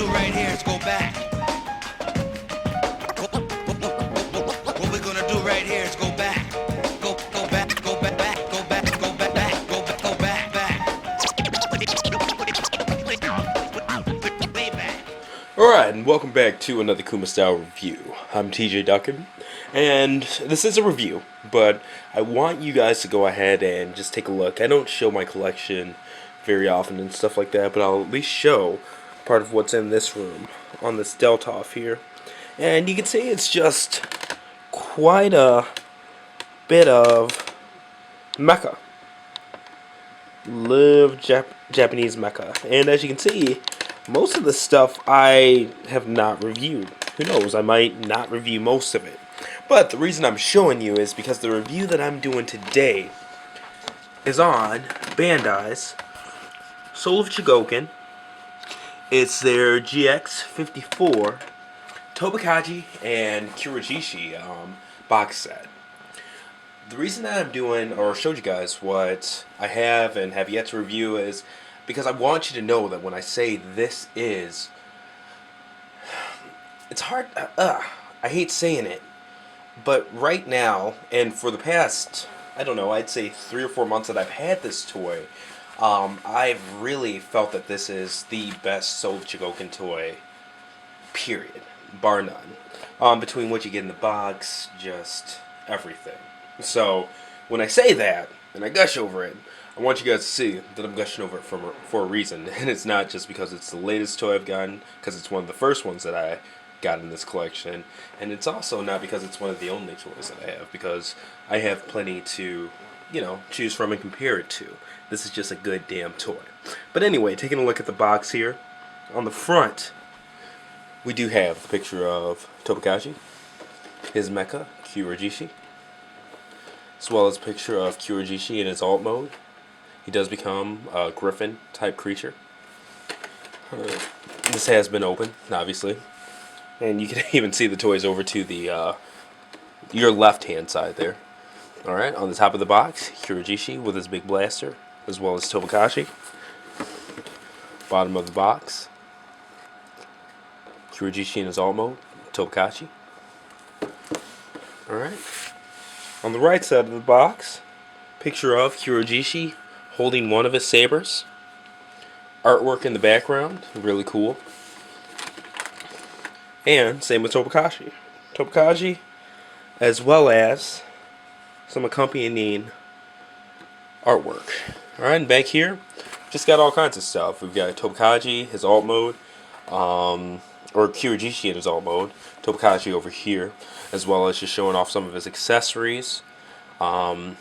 do right here is go back. What we're gonna do right here is go back. Go back, go back, go back, go back, go back, back. Way back. Alright, and welcome back to another Kuma Style review. I'm TJ Duckin, and this is a review, but I want you guys to go ahead and just take a look. I don't show my collection very often and stuff like that, but I'll at least show part of what's in this room on this Deltoff here. And you can see it's just quite a bit of mecha. Live Japanese mecha. And as you can see, most of the stuff I have not reviewed. Who knows, I might not review most of it. But the reason I'm showing you is because the review that I'm doing today is on Bandai's Soul of Chogokin. It's their GX-54 Tobikage and Kurojishi box set. The reason that I'm doing, or showed you guys what I have and have yet to review, is because I want you to know that when I say this is, it's hard, I hate saying it, but right now, and for the past, I don't know, I'd say 3 or 4 months that I've had this toy, I've really felt that this is the best Soul of Chogokin toy, period, bar none. Between what you get in the box, just everything. So, when I say that, and I gush over it, I want you guys to see that I'm gushing over it for a reason. And it's not just because it's the latest toy I've gotten, because it's one of the first ones that I got in this collection. And it's also not because it's one of the only toys that I have, because I have plenty to, you know, choose from and compare it to. This is just a good damn toy. But anyway, taking a look at the box here, on the front, we do have the picture of Tobikage, his mecha, Kurojishi, as well as a picture of Kurojishi in his alt mode. He does become a Griffin type creature. This has been opened, obviously, and you can even see the toys over to the your left hand side there. Alright, on the top of the box, Kurojishi with his big blaster, as well as Tobikage. Bottom of the box, Kurojishi in his alt mode, Tobikage. Alright. On the right side of the box, picture of Kurojishi holding one of his sabers. Artwork in the background, really cool. And same with Tobikage. Tobikage, as well as some accompanying artwork. Alright, and back here, just got all kinds of stuff. We've got Tobikage, his alt mode, or Kurojishi in his alt mode, Tobikage over here, as well as just showing off some of his accessories, some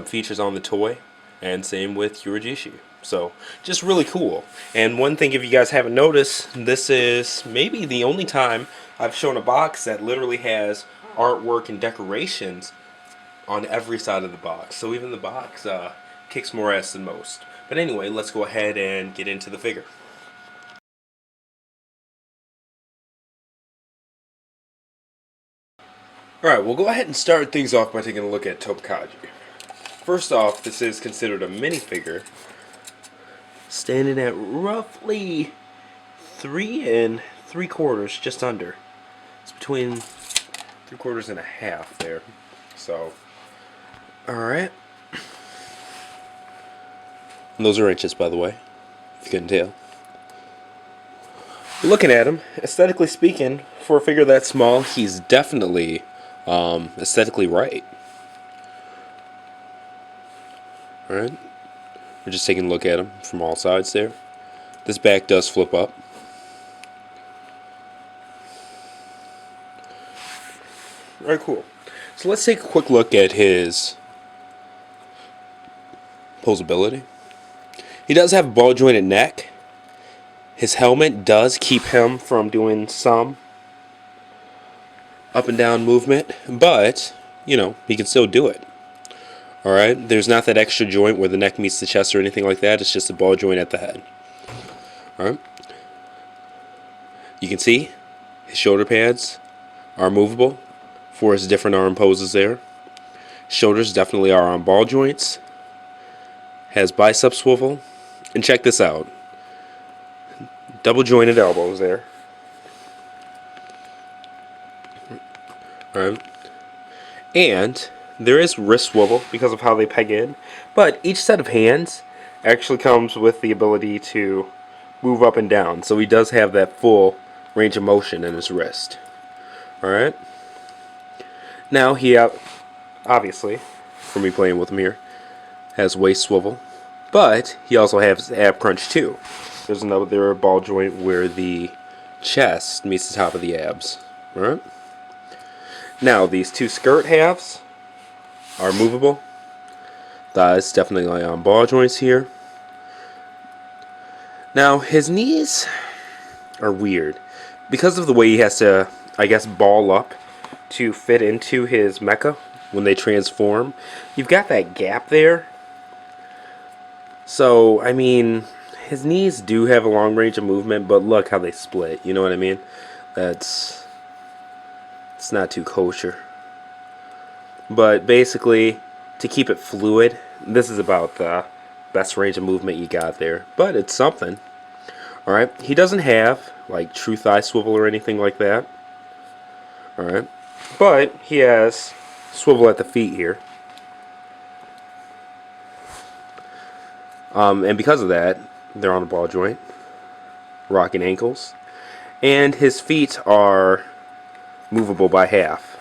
features on the toy, and same with Kurojishi. So, just really cool. And one thing, if you guys haven't noticed, this is maybe the only time I've shown a box that literally has artwork and decorations on every side of the box. So even the box kicks more ass than most. But anyway, let's go ahead and get into the figure. Alright, we'll go ahead and start things off by taking a look at Tobikage. First off, this is considered a minifigure, standing at roughly 3 3/4, just under. It's between 3/4 and a half there. So, alright. And those are inches, by the way, if you couldn't tell. Looking at him, aesthetically speaking, for a figure that small, he's definitely aesthetically right. Alright, we're just taking a look at him from all sides there. This back does flip up. Alright, cool. So let's take a quick look at his posability. He does have a ball jointed neck. His helmet does keep him from doing some up and down movement, but, you know, he can still do it. Alright, there's not that extra joint where the neck meets the chest or anything like that. It's just a ball joint at the head. Alright. You can see his shoulder pads are movable for his different arm poses there. Shoulders definitely are on ball joints. Has bicep swivel. And check this out. double jointed elbows there. Alright. And there is wrist swivel because of how they peg in, but each set of hands actually comes with the ability to move up and down, so he does have that full range of motion in his wrist. Alright. Now he obviously, for me playing with him here, has waist swivel, but he also has ab crunch too. There's another ball joint where the chest meets the top of the abs. Alright. Now these two skirt halves are movable. Thighs definitely on ball joints here. Now his knees are weird because of the way he has to, I guess, ball up to fit into his mecha when they transform. You've got that gap there. So, I mean, his knees do have a long range of movement, but look how they split. You know what I mean? It's not too kosher. But basically, to keep it fluid, this is about the best range of movement you got there. But it's something. Alright, he doesn't have like true thigh swivel or anything like that. Alright, but he has swivel at the feet here. And because of that, they're on a ball joint, rocking ankles. And his feet are movable by half.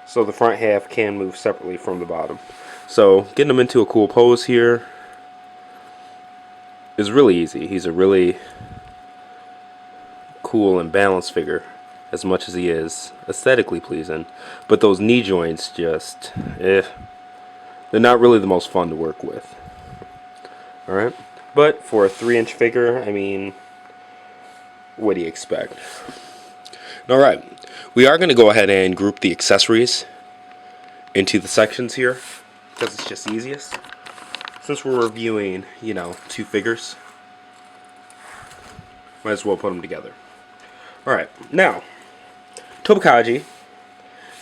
So the front half can move separately from the bottom. So getting him into a cool pose here is really easy. He's a really cool and balanced figure, as much as he is aesthetically pleasing. But those knee joints just, they're not really the most fun to work with. Alright? But for a 3-inch figure, I mean, what do you expect? Alright, we are going to go ahead and group the accessories into the sections here, because it's just easiest. Since we're reviewing, you know, 2 figures, might as well put them together. Alright, now, Tobikage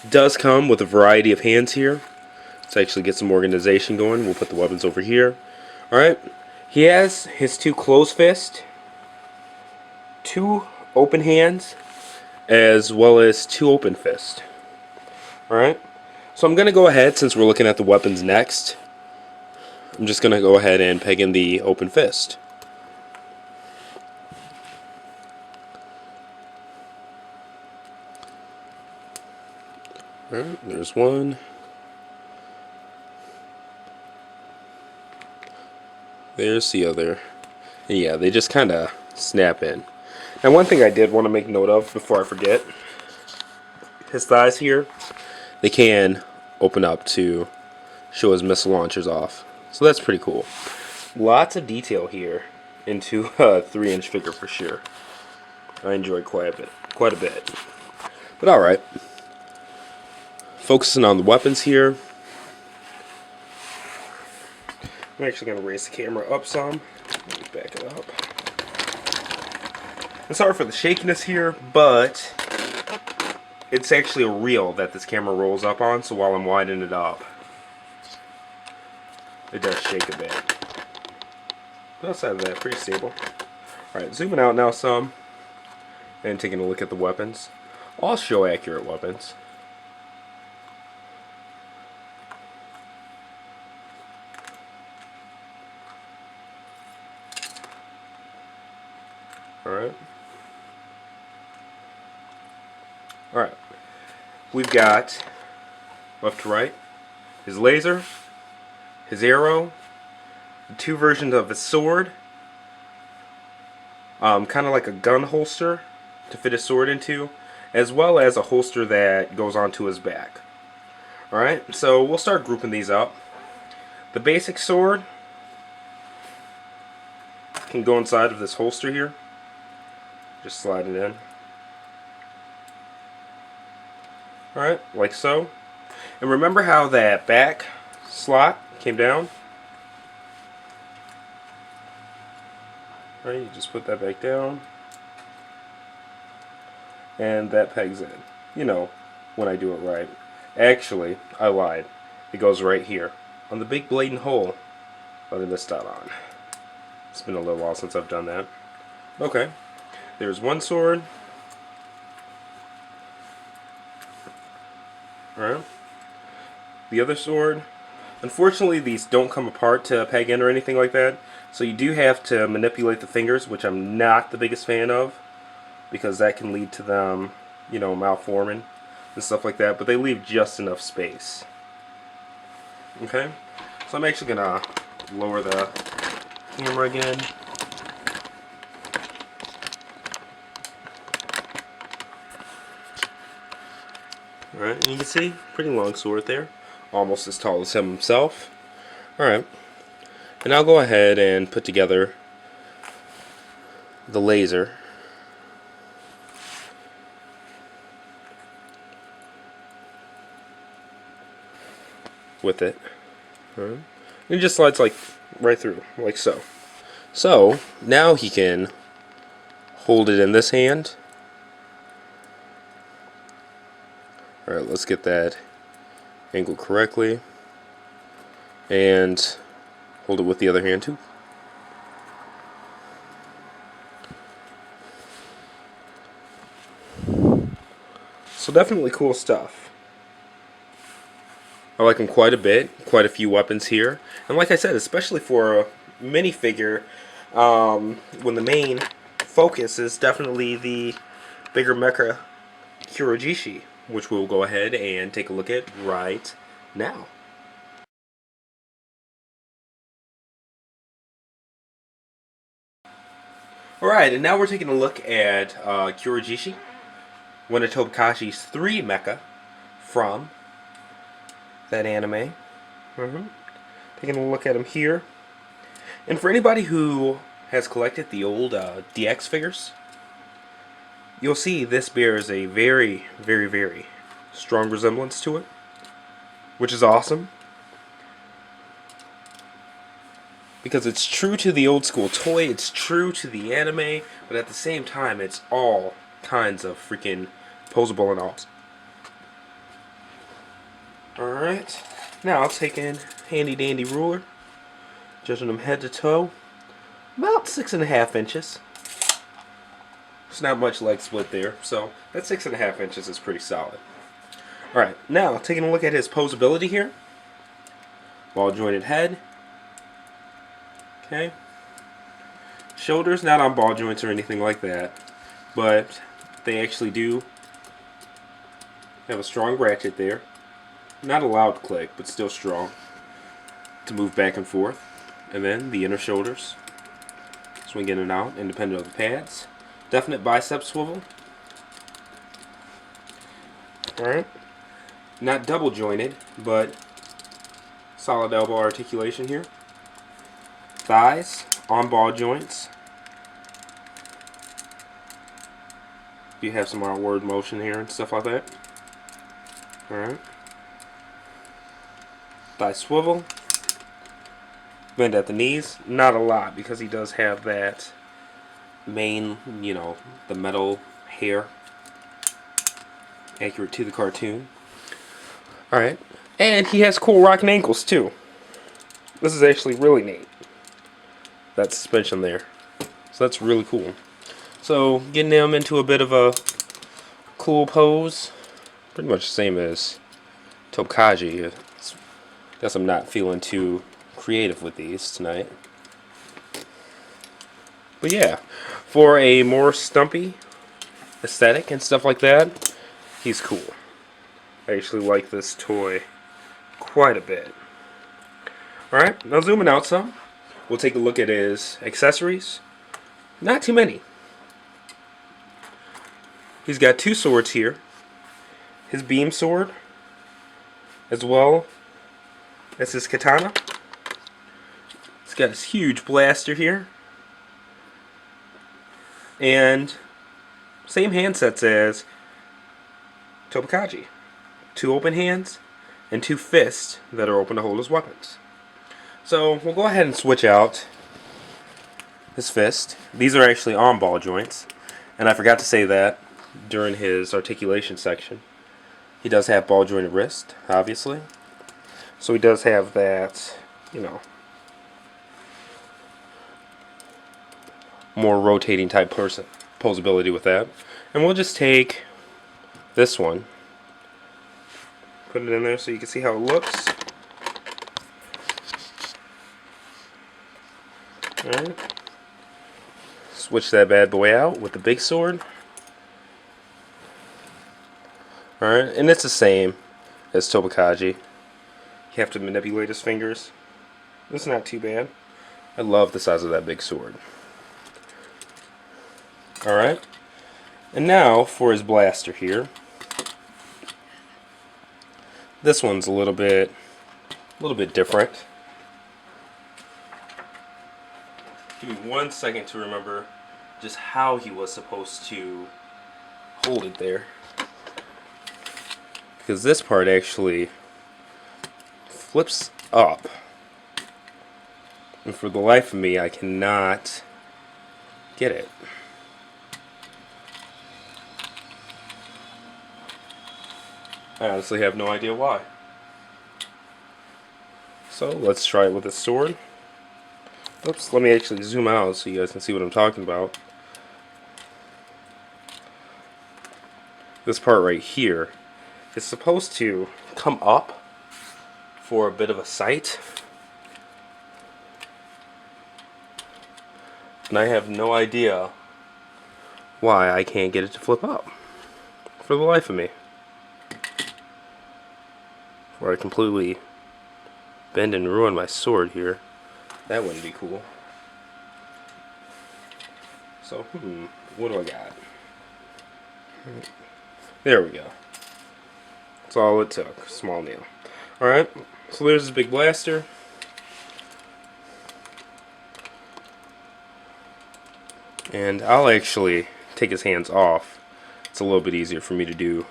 does come with a variety of hands here. Let's actually get some organization going. We'll put the weapons over here. Alright, he has his 2 closed fists, 2 open hands, as well as 2 open fists. Alright, so I'm going to go ahead, since we're looking at the weapons next, I'm just going to go ahead and peg in the open fist. Alright, there's one. There's the other. And yeah, they just kind of snap in. Now, one thing I did want to make note of before I forget, his thighs here, they can open up to show his missile launchers off. So that's pretty cool. Lots of detail here into a 3-inch figure for sure. I enjoyed quite a bit. But alright. Focusing on the weapons here. I'm actually going to raise the camera up some. Let me back it up. I'm sorry for the shakiness here, but it's actually a reel that this camera rolls up on, so while I'm widening it up, it does shake a bit. But outside of that, pretty stable. Alright, zooming out now some, and taking a look at the weapons. All show accurate weapons. Alright. Alright. We've got left to right his laser, his arrow, the 2 versions of his sword, kind of like a gun holster to fit his sword into, as well as a holster that goes onto his back. Alright, so we'll start grouping these up. The basic sword can go inside of this holster here. Just slide it in. Alright, like so. And remember how that back slot came down? Alright, you just put that back down. And that pegs in. You know, when I do it right. Actually, I lied. It goes right here, on the big blatant hole that I missed out on. It's been a little while since I've done that. Okay. There's one sword. Alright. The other sword. Unfortunately, these don't come apart to peg in or anything like that. So you do have to manipulate the fingers, which I'm not the biggest fan of, because that can lead to them, you know, malforming and stuff like that. But they leave just enough space. Okay? So I'm actually going to lower the camera again. Alright, and you can see, pretty long sword there. Almost as tall as him himself. Alright. And I'll go ahead and put together the laser. With it. Alright. And it just slides like right through, like so. So, now he can hold it in this hand. Alright, let's get that angled correctly. And hold it with the other hand too. So definitely cool stuff. I like him quite a bit. Quite a few weapons here. And like I said, especially for a minifigure, when the main focus is definitely the bigger mecha Kurojishi, which we'll go ahead and take a look at right now. Alright, and now we're taking a look at Kurojishi, one of Tobikage's 3 mecha from that anime. Taking a look at him here. And for anybody who has collected the old DX figures, you'll see this bears a very, very, very strong resemblance to it, which is awesome. Because it's true to the old school toy, it's true to the anime, but at the same time, it's all kinds of freaking posable and awesome. Alright, now I'll take in handy dandy ruler, judging them head to toe, about 6.5 inches. It's not much leg split there, so that 6.5 inches is pretty solid. Alright, now taking a look at his posability here. Ball jointed head. Okay. Shoulders not on ball joints or anything like that, but they actually do have a strong ratchet there. Not a loud click, but still strong to move back and forth. And then the inner shoulders, swing in and out, independent of the pads. Definite bicep swivel. Alright. Not double jointed, but solid elbow articulation here. Thighs on ball joints. You have some outward motion here and stuff like that. Alright. Thigh swivel. Bend at the knees. Not a lot because he does have that main, you know, the metal hair. Accurate to the cartoon. Alright. And he has cool rocking ankles too. This is actually really neat. That suspension there. So that's really cool. So getting him into a bit of a cool pose. Pretty much the same as Tobikage. Guess I'm not feeling too creative with these tonight. But yeah, for a more stumpy aesthetic and stuff like that, he's cool. I actually like this toy quite a bit. Alright, now zooming out some. We'll take a look at his accessories. Not too many. He's got 2 swords here. His beam sword, as well as his katana. He's got his huge blaster here. And same handsets as Tobikage. 2 open hands and 2 fists that are open to hold his weapons. So we'll go ahead and switch out his fist. These are actually on ball joints, and I forgot to say that during his articulation section. He does have ball jointed wrist, obviously. So he does have that, you know, more rotating type posability with that. And we'll just take this one, put it in there so you can see how it looks. Alright. Switch that bad boy out with the big sword. Alright, and it's the same as Tobikage. You have to manipulate his fingers. It's not too bad. I love the size of that big sword. Alright. And now for his blaster here. This one's a little bit different. Give me 1 second to remember just how he was supposed to hold it there. Because this part actually flips up. And for the life of me, I cannot get it. I honestly have no idea why. So let's try it with a sword. Oops, let me actually zoom out so you guys can see what I'm talking about. This part right here is supposed to come up for a bit of a sight. And I have no idea why I can't get it to flip up. For the life of me. Where I completely bend and ruin my sword here. That wouldn't be cool. So, what do I got? There we go. That's all it took. Small nail. Alright, so there's this big blaster. And I'll actually take his hands off. It's a little bit easier for me to do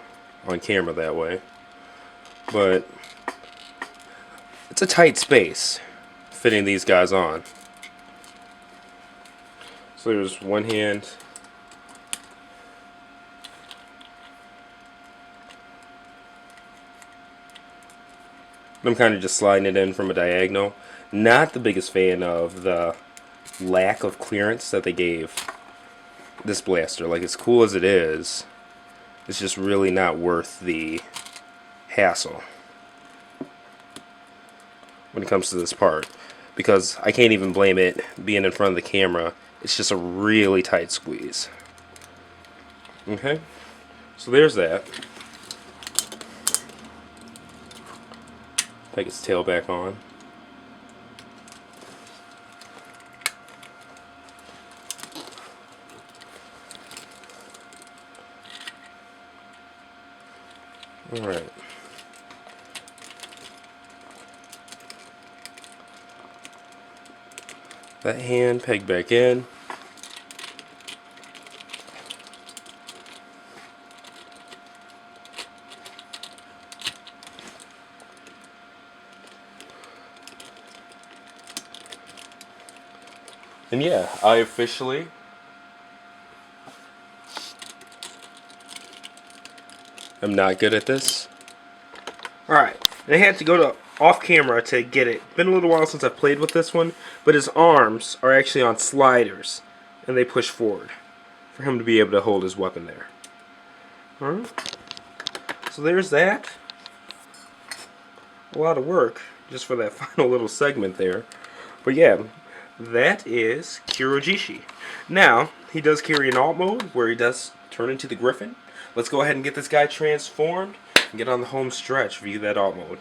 on camera that way. But it's a tight space fitting these guys on. So there's one hand. I'm kind of just sliding it in from a diagonal. Not the biggest fan of the lack of clearance that they gave this blaster. Like, as cool as it is, it's just really not worth the hassle when it comes to this part, because I can't even blame it being in front of the camera. It's just a really tight squeeze. Okay, so there's that. Take its tail back on. Alright. That hand pegged back in. And yeah, I officially am not good at this. Alright, and I had to go to off camera to get it. Been a little while since I've played with this one, but his arms are actually on sliders, and they push forward for him to be able to hold his weapon there. Alright, so there's that. A lot of work just for that final little segment there. But yeah, that is Kurojishi. Now, he does carry an alt mode where he does turn into the Griffin. Let's go ahead and get this guy transformed and get on the home stretch via that alt mode.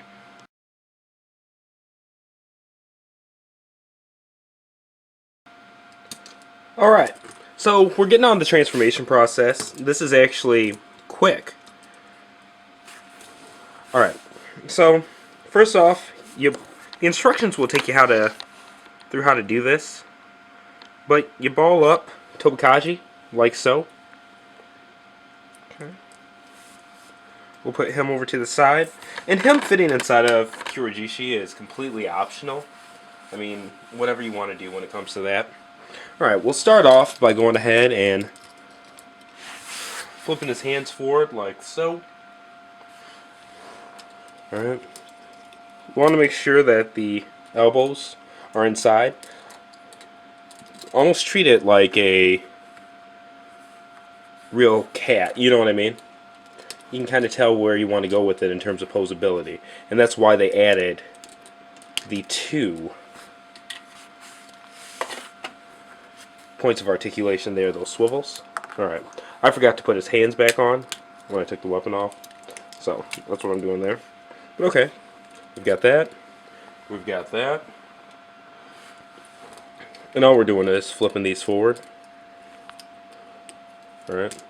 Alright, so we're getting on the transformation process. This is actually quick. Alright, so first off, the instructions will take you through how to do this. But you ball up Tobikage, like so. Okay. We'll put him over to the side. And him fitting inside of Kurojishi is completely optional. I mean, whatever you want to do when it comes to that. Alright, we'll start off by going ahead and flipping his hands forward like so. Alright. We want to make sure that the elbows are inside. almost treat it like a real cat, you know what I mean? You can kind of tell where you want to go with it in terms of posability. And that's why they added the 2 points of articulation there, those swivels. Alright, I forgot to put his hands back on when I took the weapon off. So, that's what I'm doing there. But okay, we've got that. We've got that. And all we're doing is flipping these forward. Alright.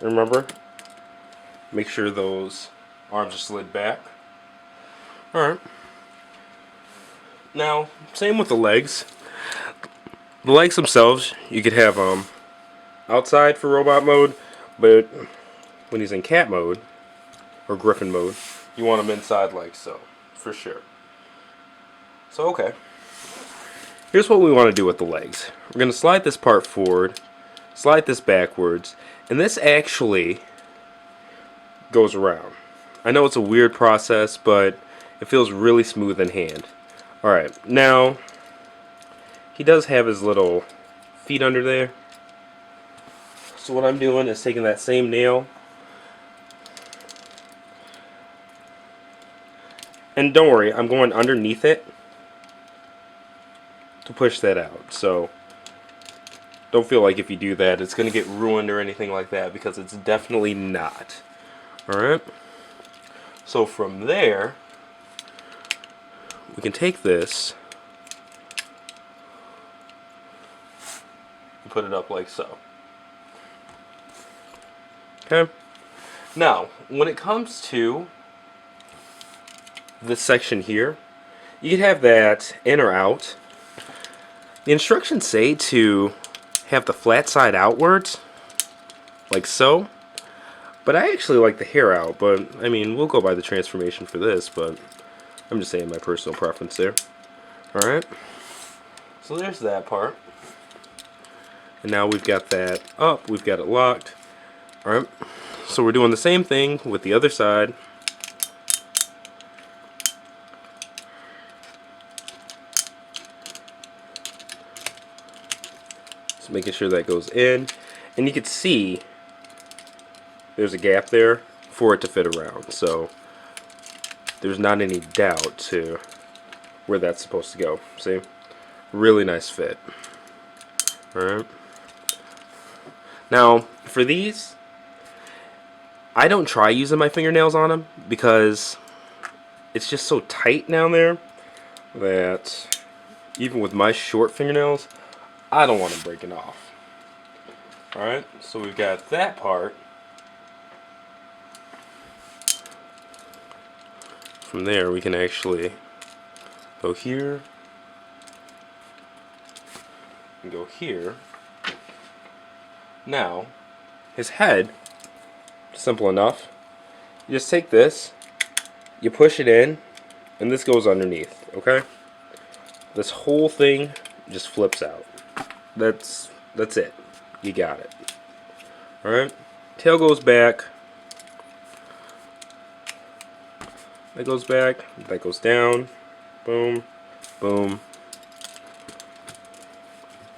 Remember, make sure those arms are slid back. Alright. Now, same with the legs. The legs themselves, you could have outside for robot mode, but when he's in cat mode, or Griffin mode, you want him inside like so, for sure. So, okay. Here's what we want to do with the legs. We're going to slide this part forward, slide this backwards, and this actually goes around. I know it's a weird process, but it feels really smooth in hand. Alright, now, he does have his little feet under there. So what I'm doing is taking that same nail, and don't worry, I'm going underneath it to push that out. So don't feel like if you do that it's going to get ruined or anything like that, because it's definitely not. Alright, so from there we can take this and put it up like so. Okay, now when it comes to this section here, you can have that in or out. The instructions say to have the flat side outwards, like so. But I actually like the hair out, but I mean, we'll go by the transformation for this, but I'm just saying my personal preference there. Alright, so there's that part. And now we've got that up, we've got it locked. Alright, so we're doing the same thing with the other side. Just making sure that goes in, and you can see there's a gap there for it to fit around, so there's not any doubt to where that's supposed to go. See? Really nice fit. Alright. Now, for these, I don't try using my fingernails on them because it's just so tight down there that even with my short fingernails, I don't want them breaking off. Alright, so we've got that part. From there we can actually go here and go here. Now, his head, simple enough. You just take this, you push it in, and this goes underneath, okay? This whole thing just flips out. That's it. You got it. Alright? Tail goes back. That goes back. That goes down. Boom. Boom.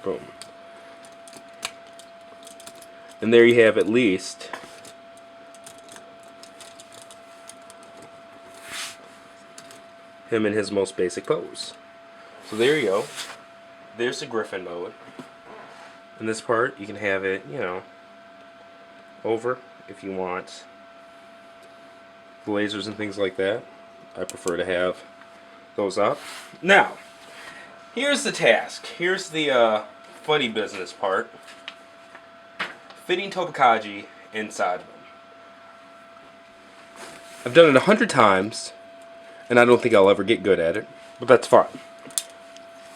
Boom. And there you have at least him in his most basic pose. So there you go. There's the Griffin mode. In this part, you can have it, you know, over if you want the lasers and things like that. I prefer to have those up. Now, here's the task. Here's the funny business part. Fitting Tobikage inside of them. I've done it 100 times, and I don't think I'll ever get good at it, but that's fine.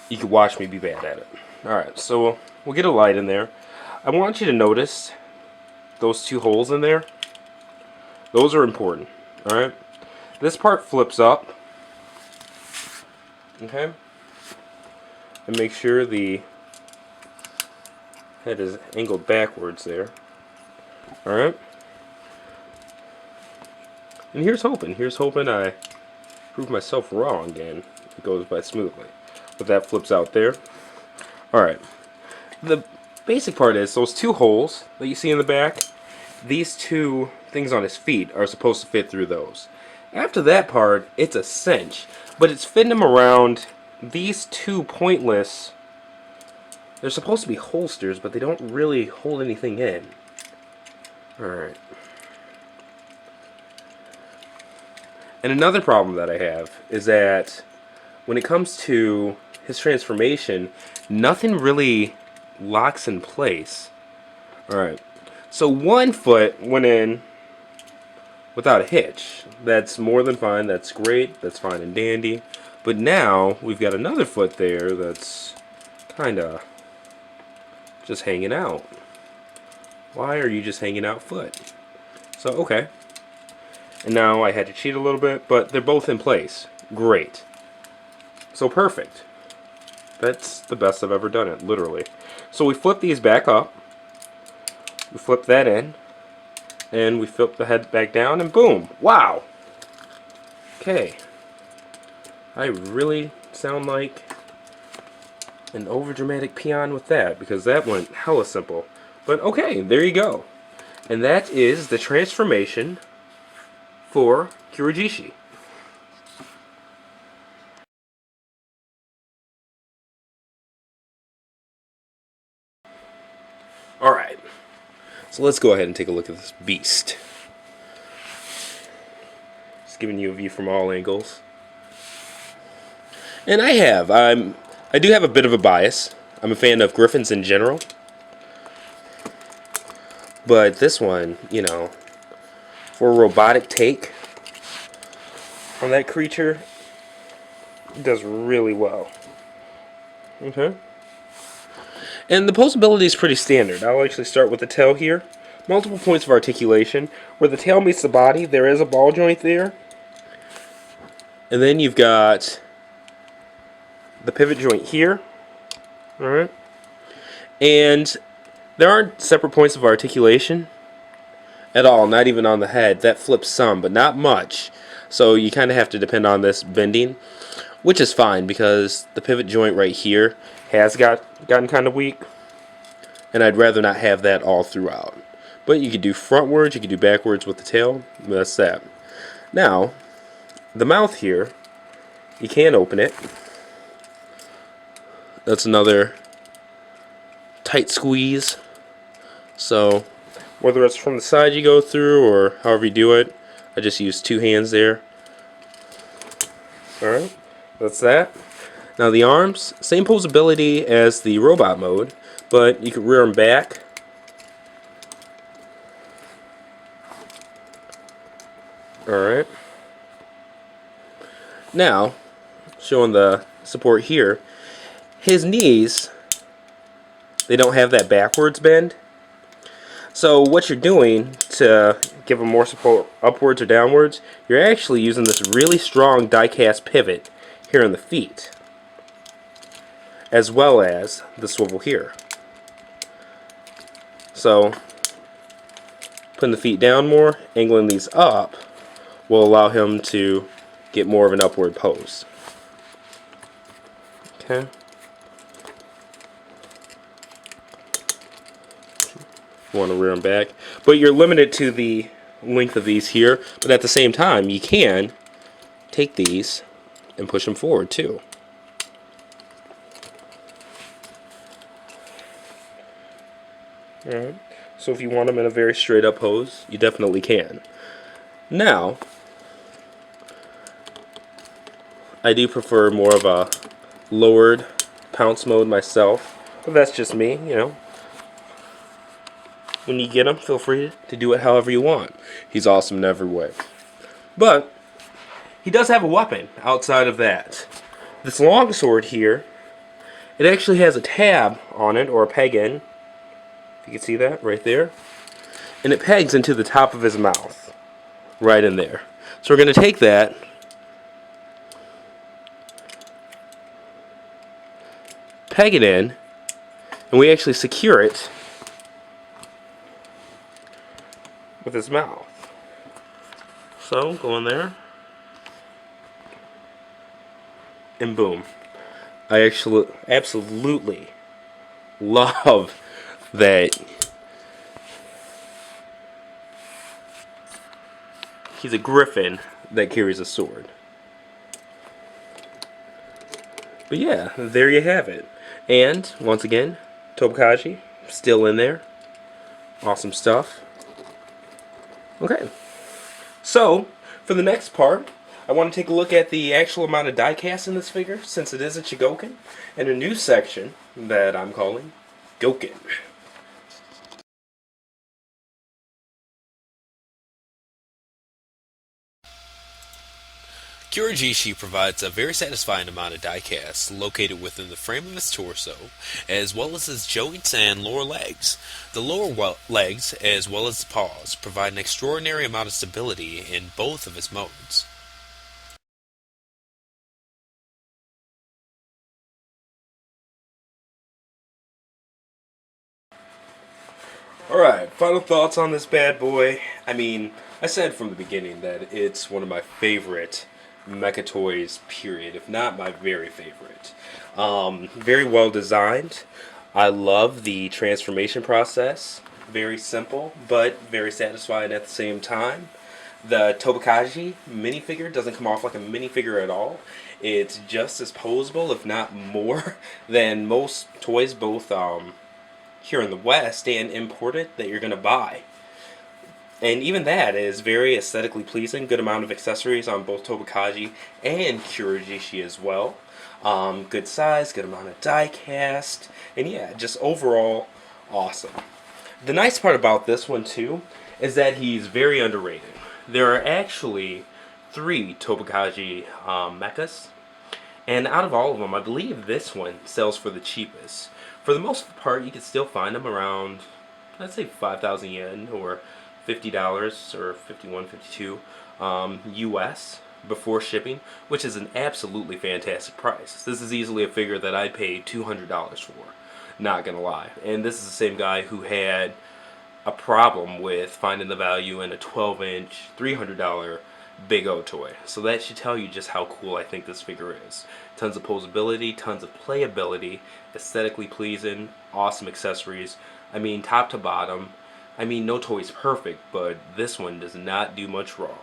You can watch me be bad at it. Alright, so we'll get a light in there. I want you to notice those 2 holes in there. Those are important. Alright? This part flips up. Okay? And make sure the head is angled backwards there. Alright? And here's hoping. Here's hoping I prove myself wrong and it goes by smoothly. But that flips out there. Alright. The basic part is those two holes that you see in the back, these two things on his feet are supposed to fit through those. After that part, it's a cinch. But it's fitting him around these two pointless... They're supposed to be holsters, but they don't really hold anything in. Alright. And another problem that I have is that when it comes to his transformation, nothing really locks in place. Alright. So one foot went in without a hitch. That's more than fine. That's great. That's fine and dandy. But now we've got another foot there that's kind of just hanging out. Why are you just hanging out foot? So, okay. And now I had to cheat a little bit, but they're both in place. Great. So perfect. That's the best I've ever done it, literally. So we flip these back up. We flip that in. And we flip the head back down, and boom! Wow! Okay. I really sound like an overdramatic peon with that, because that went hella simple. But okay, there you go. And that is the transformation for Kurojishi. Alright, so let's go ahead and take a look at this beast. Just giving you a view from all angles. And I do have a bit of a bias. I'm a fan of Griffins in general. But this one, you know, for a robotic take on that creature, it does really well. Okay. And the posability is pretty standard. I'll actually start with the tail here. Multiple points of articulation. Where the tail meets the body, there is a ball joint there. And then you've got the pivot joint here. Alright. And there aren't separate points of articulation at all, not even on the head. That flips some, but not much. So you kind of have to depend on this bending, which is fine because the pivot joint right here has gotten kind of weak, and I'd rather not have that all throughout. But you could do frontwards, you could do backwards with the tail. That's that. Now, the mouth here, you can open it. That's another tight squeeze. So whether it's from the side you go through or however you do it, I just use two hands there. Alright, that's that. Now the arms, same posability as the robot mode, but you can rear them back. Alright. Now, showing the support here, his knees, they don't have that backwards bend. So what you're doing to give them more support upwards or downwards, you're actually using this really strong die-cast pivot here in the feet, as well as the swivel here. So putting the feet down more, angling these up, will allow him to get more of an upward pose. Okay. Want to rear them back, but you're limited to the length of these here, but at the same time you can take these and push them forward too. Alright, so if you want them in a very straight up pose, you definitely can. Now, I do prefer more of a lowered pounce mode myself, but that's just me, you know. When you get him, feel free to do it however you want. He's awesome in every way. But he does have a weapon outside of that. This long sword here, it actually has a tab on it, or a peg in. If you can see that right there. And it pegs into the top of his mouth. Right in there. So we're going to take that, peg it in, and we actually secure it with his mouth. So go in there, and boom. I actually absolutely love that he's a griffin that carries a sword. But yeah, there you have it. And, once again, Tobikage, still in there. Awesome stuff. Okay. So, for the next part, I want to take a look at the actual amount of die cast in this figure, since it is a Chogokin, and a new section that I'm calling Gokin. Kurojishi provides a very satisfying amount of die-cast located within the frame of his torso, as well as his joints and lower legs. The lower legs, as well as the paws, provide an extraordinary amount of stability in both of his modes. Alright, final thoughts on this bad boy. I mean, I said from the beginning that it's one of my favorite mecha toys, period, if not my very favorite. Very well designed. I love the transformation process. Very simple, but very satisfying at the same time. The Tobikage minifigure doesn't come off like a minifigure at all. It's just as posable, if not more, than most toys, both here in the West and imported, that you're going to buy. And even that is very aesthetically pleasing. Good amount of accessories on both Tobikage and Kurojishi as well. Good size, good amount of die cast, and yeah, just overall awesome. The nice part about this one too is that he's very underrated. There are actually 3 Tobikage mechas, and out of all of them, I believe this one sells for the cheapest. For the most part, you can still find them around, let's say 5,000 yen or $50 or 51, 52 US before shipping, which is an absolutely fantastic price. This is easily a figure that I'd pay $200 for, not gonna lie. And this is the same guy who had a problem with finding the value in a 12-inch, $300 Big O toy. So that should tell you just how cool I think this figure is. Tons of posability, tons of playability, aesthetically pleasing, awesome accessories. I mean, top to bottom. I mean, no toy is perfect, but this one does not do much wrong.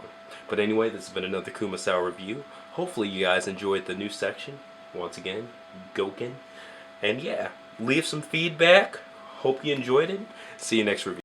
But anyway, this has been another Kumasao review. Hopefully you guys enjoyed the new section. Once again, Gokin. And yeah, leave some feedback. Hope you enjoyed it. See you next review.